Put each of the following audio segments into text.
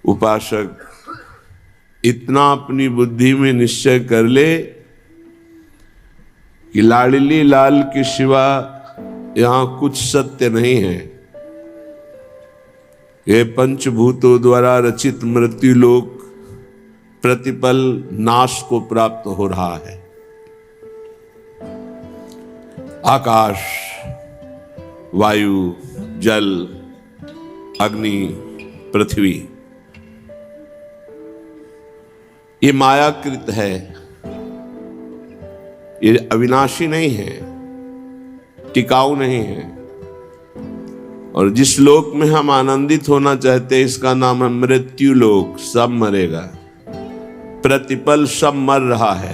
उपासक इतना अपनी बुद्धि में निश्चय कर ले कि लाडली लाल के सिवा यहां कुछ सत्य नहीं है। ये पंचभूतों द्वारा रचित मृत्यु लोक प्रतिपल नाश को प्राप्त हो रहा है। आकाश, वायु, जल, अग्नि, पृथ्वी ये मायाकृत है, ये अविनाशी नहीं है, टिकाऊ नहीं है। और जिस लोक में हम आनंदित होना चाहते हैं इसका नाम है मृत्यु लोक। सब मरेगा, प्रतिपल सब मर रहा है,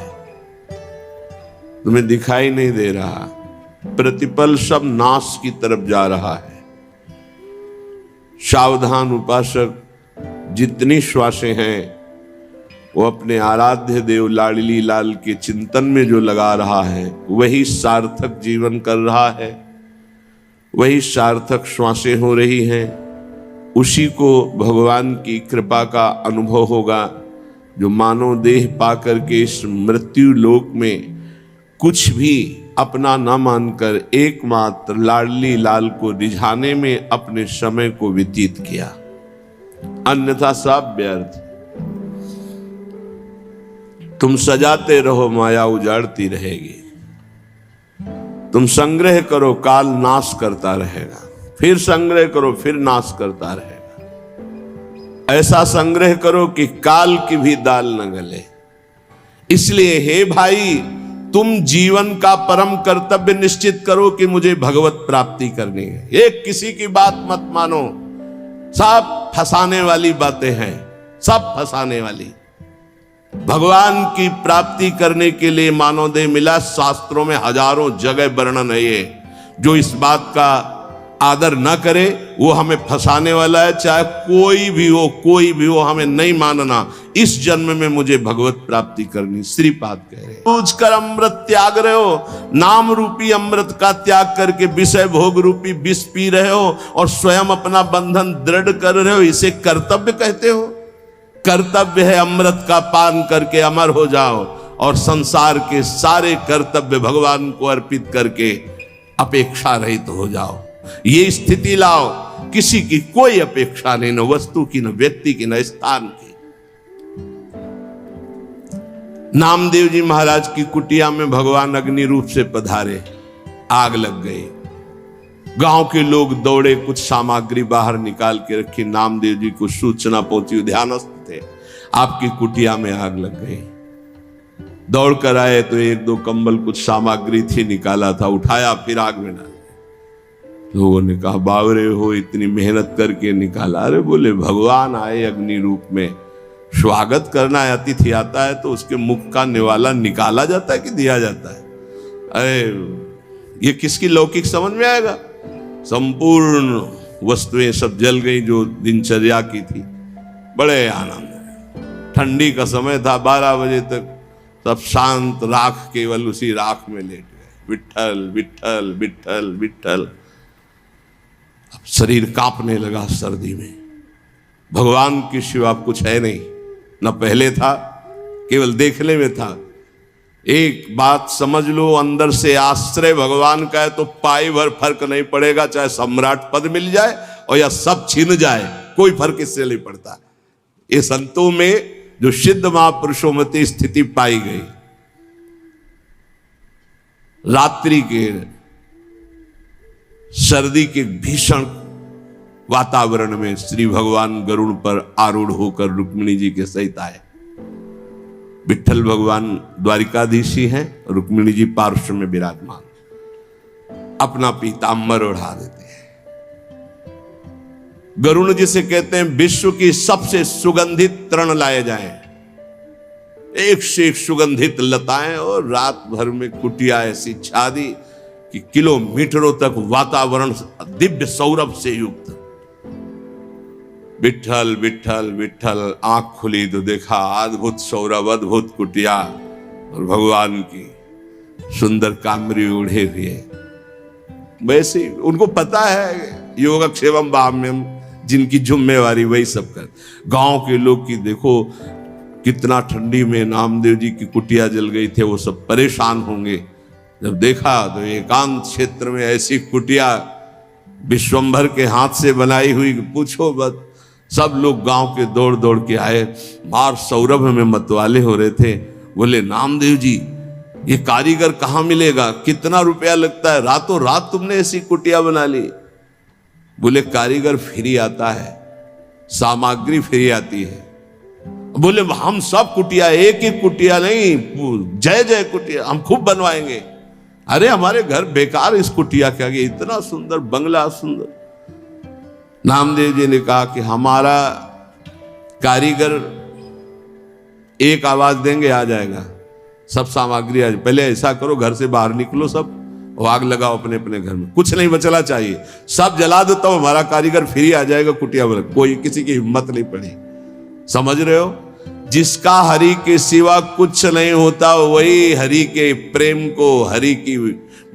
तुम्हें दिखाई नहीं दे रहा। प्रतिपल सब नाश की तरफ जा रहा है। सावधान उपासक, जितनी श्वासें हैं वो अपने आराध्य देव लाडली लाल के चिंतन में जो लगा रहा है वही सार्थक जीवन कर रहा है, वही सार्थक श्वासें हो रही हैं। उसी को भगवान की कृपा का अनुभव होगा जो मानव देह पाकर के इस मृत्यु लोक में कुछ भी अपना न मानकर एकमात्र लाडली लाल को रिझाने में अपने समय को व्यतीत किया, अन्यथा सब व्यर्थ। तुम सजाते रहो, माया उजाड़ती रहेगी। तुम संग्रह करो, काल नाश करता रहेगा। फिर संग्रह करो, फिर नाश करता रहेगा। ऐसा संग्रह करो कि काल की भी दाल न गले। इसलिए हे भाई, तुम जीवन का परम कर्तव्य निश्चित करो कि मुझे भगवत प्राप्ति करनी है। एक किसी की बात मत मानो, सब फंसाने वाली बातें हैं, सब फंसाने वाली। भगवान की प्राप्ति करने के लिए मानव देह मिला, शास्त्रों में हजारों जगह वर्णन है ये। जो इस बात का आदर न करे वो हमें फंसाने वाला है। चाहे कोई भी हो, हमें नहीं मानना। इस जन्म में मुझे भगवत प्राप्ति करनी, श्रीपाद कह रहे। पूछ कर अमृत त्याग रहे हो, नाम रूपी अमृत का त्याग करके विषय भोग रूपी विष पी रहे हो और स्वयं अपना बंधन दृढ़ कर रहे हो। इसे कर्तव्य कहते हो? कर्तव्य है अमृत का पान करके अमर हो जाओ और संसार के सारे कर्तव्य भगवान को अर्पित करके अपेक्षा रहित हो जाओ। ये स्थिति लाओ, किसी की कोई अपेक्षा नहीं, न वस्तु की, न व्यक्ति की, न स्थान की। नामदेव जी महाराज की कुटिया में भगवान अग्नि रूप से पधारे, आग लग गई। गांव के लोग दौड़े, कुछ सामग्री बाहर निकाल के रखी। नामदेव जी को सूचना पहुंची, ध्यानस्थ थे, आपकी कुटिया में आग लग गई। दौड़ कर आए तो एक दो कंबल, कुछ सामग्री थी, निकाला था, उठाया, फिर आग में डाल। लोगों ने कहा बावरे हो, इतनी मेहनत करके निकाला। अरे बोले भगवान आए अग्नि रूप में, स्वागत करना है। अतिथि आता है तो उसके मुख का निवाला निकाला जाता है कि दिया जाता है? अरे ये किसकी लौकिक समझ में आएगा? संपूर्ण वस्तुएं सब जल गई जो दिनचर्या की थी। बड़े आनंद। ठंडी का समय था, 12 बजे तक सब शांत, राख केवल उसी राख में लेट गए। विट्ठल विट्ठल विट्ठल विट्ठल। अब शरीर कांपने लगा सर्दी में। भगवान के सिवा कुछ है नहीं, न पहले था, केवल देखने में था। एक बात समझ लो, अंदर से आश्रय भगवान का है तो पाई भर फर्क नहीं पड़ेगा, चाहे सम्राट पद मिल जाए और या सब छिन जाए, कोई फर्क इससे नहीं पड़ता। ये संतों में जो सिद्ध महापुरुषों में स्थिति पाई गई। रात्रि के सर्दी के भीषण वातावरण में श्री भगवान गरुड़ पर आरूढ़ होकर रुक्मिणी जी के सहित आए। विट्ठल भगवान द्वारिकाधीश ही हैं, रुक्मिणी जी पार्श्व में विराजमान। अपना पीताम्बर ओढ़ा देते हैं। गरुड़ जिसे कहते हैं विश्व की सबसे सुगंधित तृण लाए जाएं, एक से एक सुगंधित लताएं, और रात भर में कुटिया ऐसी छा दी कि किलोमीटरों तक वातावरण दिव्य सौरभ से युक्त। विट्ठल विट्ठल विट्ठल, आंख खुली तो देखा अद्भुत सौरभ, अद्भुत कुटिया और भगवान की सुंदर कामरी उड़े हुए। वैसे उनको पता है योगक्षेमम बाह्यम, जिनकी जिम्मेवारी वही सब कर। गांव के लोग की देखो कितना ठंडी में नामदेव जी की कुटिया जल गई थे, वो सब परेशान होंगे। जब देखा तो एकांत क्षेत्र में ऐसी कुटिया विश्वंभर के हाथ से बनाई हुई, पूछो बस। सब लोग गांव के दौड़ दौड़ के आए, मार सौरभ में मतवाले हो रहे थे। बोले नामदेव जी ये कारीगर कहाँ मिलेगा, कितना रुपया लगता है, रातों रात तुमने ऐसी कुटिया बना ली। बोले कारीगर फ्री आता है, सामग्री फ्री आती है। बोले हम सब कुटिया, एक एक कुटिया नहीं, जय जय कुटिया हम खूब बनवाएंगे। अरे हमारे घर बेकार इस कुटिया के आगे, इतना सुंदर बंगला सुंदर। नामदेव जी ने कहा कि हमारा कारीगर एक आवाज देंगे आ जाएगा, सब सामग्री आ जाए। पहले ऐसा करो घर से बाहर निकलो सब, और आग लगाओ अपने अपने घर में, कुछ नहीं बचना चाहिए, सब जला दो, तब हमारा कारीगर फ्री आ जाएगा कुटिया बना। कोई किसी की हिम्मत नहीं पड़ी। समझ रहे हो, जिसका हरि के सिवा कुछ नहीं होता वही हरि के प्रेम को, हरि की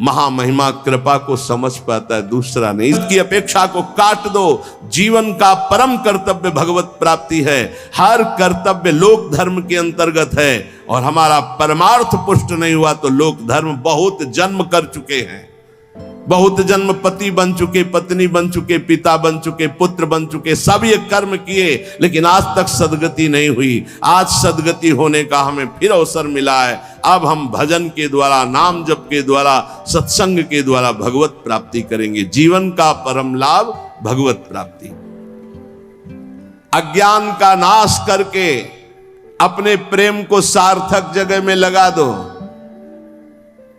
महामहिमा कृपा को समझ पाता है, दूसरा नहीं। इसकी अपेक्षा को काट दो। जीवन का परम कर्तव्य भगवत प्राप्ति है। हर कर्तव्य लोक धर्म के अंतर्गत है, और हमारा परमार्थ पुष्ट नहीं हुआ तो लोक धर्म बहुत जन्म कर चुके हैं, बहुत जन्म पति बन चुके, पत्नी बन चुके, पिता बन चुके, पुत्र बन चुके, सब ये कर्म किए, लेकिन आज तक सदगति नहीं हुई। आज सदगति होने का हमें फिर अवसर मिला है। अब हम भजन के द्वारा, नाम जप के द्वारा, सत्संग के द्वारा भगवत प्राप्ति करेंगे। जीवन का परम लाभ भगवत प्राप्ति। अज्ञान का नाश करके अपने प्रेम को सार्थक जगह में लगा दो,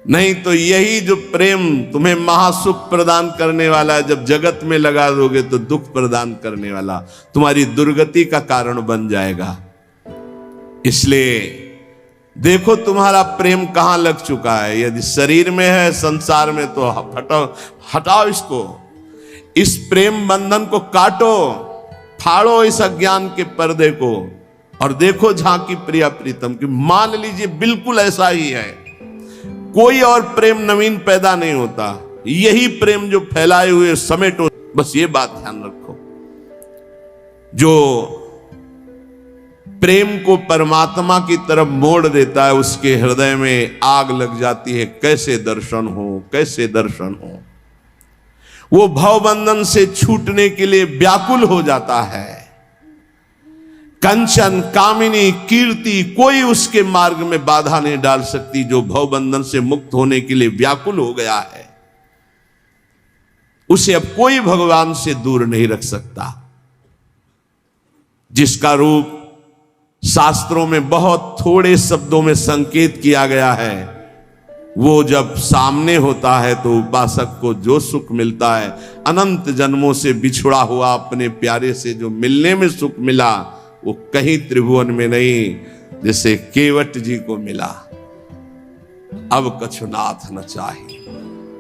नहीं तो यही जो प्रेम तुम्हें महासुख प्रदान करने वाला है, जब जगत में लगा दोगे तो दुख प्रदान करने वाला, तुम्हारी दुर्गति का कारण बन जाएगा। इसलिए देखो तुम्हारा प्रेम कहां लग चुका है। यदि शरीर में है, संसार में, तो हटाओ इसको, इस प्रेम बंधन को काटो, फाड़ो इस अज्ञान के पर्दे को, और देखो झांकी प्रिया प्रीतम की। मान लीजिए बिल्कुल ऐसा ही है, कोई और प्रेम नवीन पैदा नहीं होता, यही प्रेम जो फैलाए हुए समेटो। बस ये बात ध्यान रखो, जो प्रेम को परमात्मा की तरफ मोड़ देता है उसके हृदय में आग लग जाती है। कैसे दर्शन हो, कैसे दर्शन हो। वो भवबंधन से छूटने के लिए व्याकुल हो जाता है। कंचन, कामिनी, कीर्ति, कोई उसके मार्ग में बाधा नहीं डाल सकती। जो भवबंधन से मुक्त होने के लिए व्याकुल हो गया है, उसे अब कोई भगवान से दूर नहीं रख सकता। जिसका रूप शास्त्रों में बहुत थोड़े शब्दों में संकेत किया गया है, वो जब सामने होता है तो उपासक को जो सुख मिलता है, अनंत जन्मों से बिछुड़ा हुआ अपने प्यारे से जो मिलने में सुख मिला, वो कहीं त्रिभुवन में नहीं, जैसे केवट जी को मिला। अब कछुनाथ न चाहिए,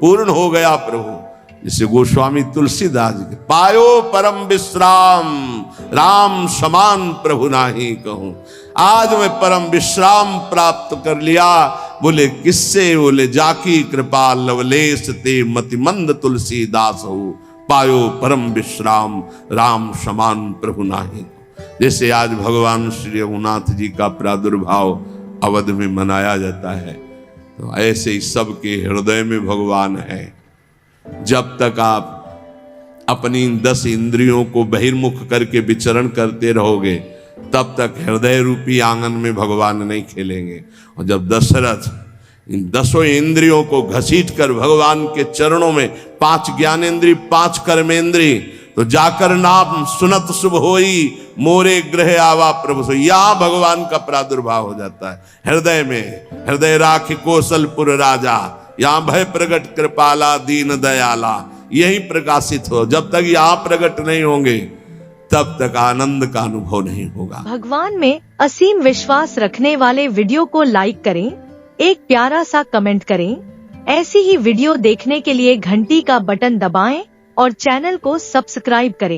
पूर्ण हो गया प्रभु। जैसे गोस्वामी तुलसीदास जी, पायो परम विश्राम, राम समान प्रभु नाही कहूं। आज मैं परम विश्राम प्राप्त कर लिया। बोले किससे? बोले जाकी कृपा लवलेश ते मतिमंद तुलसीदास हो। पायो परम विश्राम, राम समान प्रभु नाही। जैसे आज भगवान श्री रघुनाथ जी का प्रादुर्भाव अवध में मनाया जाता है, तो ऐसे ही सबके हृदय में भगवान है। जब तक आप अपनी 10 इंद्रियों को बहिर्मुख करके विचरण करते रहोगे, तब तक हृदय रूपी आंगन में भगवान नहीं खेलेंगे। और जब दशरथ इन 10 इंद्रियों को घसीट कर भगवान के चरणों में, 5 ज्ञानेन्द्रिय 5 कर्मेंद्रिय, तो जाकर नाम सुनत शुभ होई, मोरे ग्रह आवा प्रभु सो। यहां भगवान का प्रादुर्भाव हो जाता है हृदय में। हृदय राखि कौशलपुर राजा, यहां भय प्रगट कृपाला दीन दयाला, यही प्रकाशित हो। जब तक यहां प्रकट नहीं होंगे, तब तक आनंद का अनुभव नहीं होगा। भगवान में असीम विश्वास रखने वाले वीडियो को लाइक करें, एक प्यारा सा कमेंट करें। ऐसी ही वीडियो देखने के लिए घंटी का बटन दबाएं और चैनल को सब्सक्राइब करें।